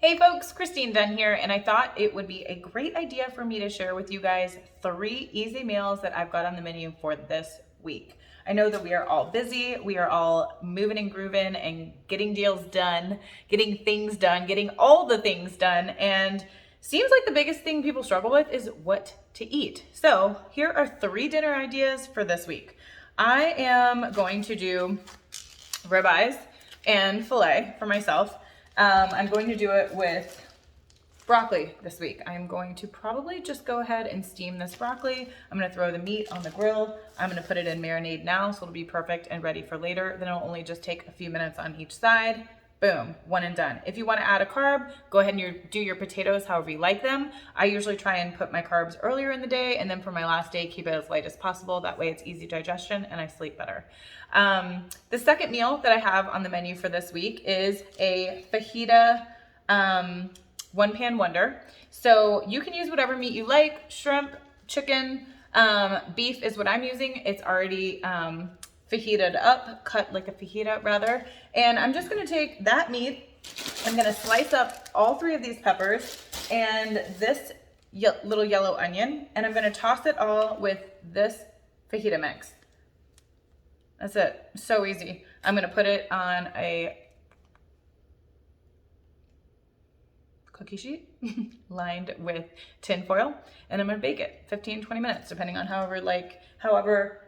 Hey folks, Kristine Dunn here, and I thought it would be a great idea for me to share with you guys 3 easy meals that I've got on the menu for this week. I know that we are all busy, we are all moving and grooving and getting deals done, getting things done, getting all the things done, and seems like the biggest thing people struggle with is what to eat. So here are 3 dinner ideas for this week. I am going to do ribeyes and filet for myself. I'm going to do it with broccoli this week. I'm going to probably just go ahead and steam this broccoli. I'm going to throw the meat on the grill. I'm going to put it in marinade now, so it'll be perfect and ready for later. Then it'll only just take a few minutes on each side. Boom, one and done. If you want to add a carb, go ahead and do your potatoes however you like them. I usually try and put my carbs earlier in the day, and then for my last day, keep it as light as possible. That way it's easy digestion and I sleep better. The second meal that I have on the menu for this week is a fajita one pan wonder. So you can use whatever meat you like, shrimp, chicken, beef is what I'm using. It's already fajitaed up, cut like a fajita rather. And I'm just gonna take that meat, I'm gonna slice up all 3 of these peppers and this little yellow onion, and I'm gonna toss it all with this fajita mix. That's it, so easy. I'm gonna put it on a cookie sheet lined with tin foil, and I'm gonna bake it 15-20 minutes, depending on however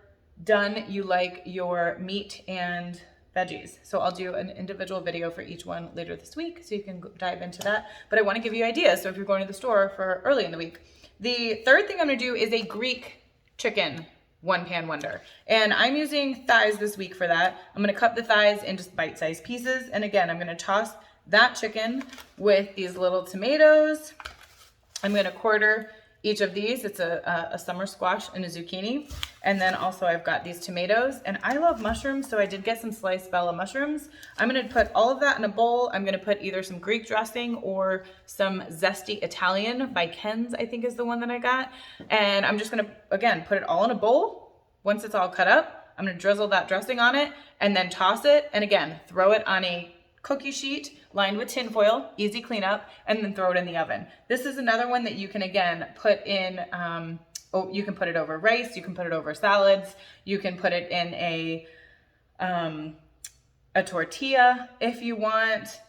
done you like your meat and veggies. So I'll do an individual video for each one later this week, so you can dive into that. But I wanna give you ideas, so if you're going to the store for early in the week. The third thing I'm gonna do is a Greek chicken one pan wonder. And I'm using thighs this week for that. I'm gonna cut the thighs in just bite-sized pieces. And again, I'm gonna toss that chicken with these little tomatoes. I'm gonna quarter each of these. It's a summer squash and a zucchini. And then also I've got these tomatoes, and I love mushrooms, so I did get some sliced bella mushrooms. I'm gonna put all of that in a bowl. I'm gonna put either some Greek dressing or some zesty Italian by Ken's, I think is the one that I got. And I'm just gonna, again, put it all in a bowl. Once it's all cut up, I'm gonna drizzle that dressing on it and then toss it. And again, throw it on a cookie sheet lined with tin foil, easy cleanup, and then throw it in the oven. This is another one that you can, again, put in, you can put it over rice, you can put it over salads, you can put it in a tortilla if you want.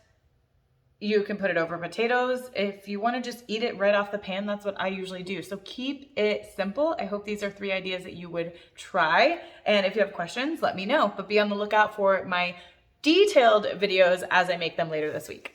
You can put it over potatoes. If you want to just eat it right off the pan, that's what I usually do. So keep it simple. I hope these are 3 ideas that you would try. And if you have questions, let me know. But be on the lookout for my detailed videos as I make them later this week.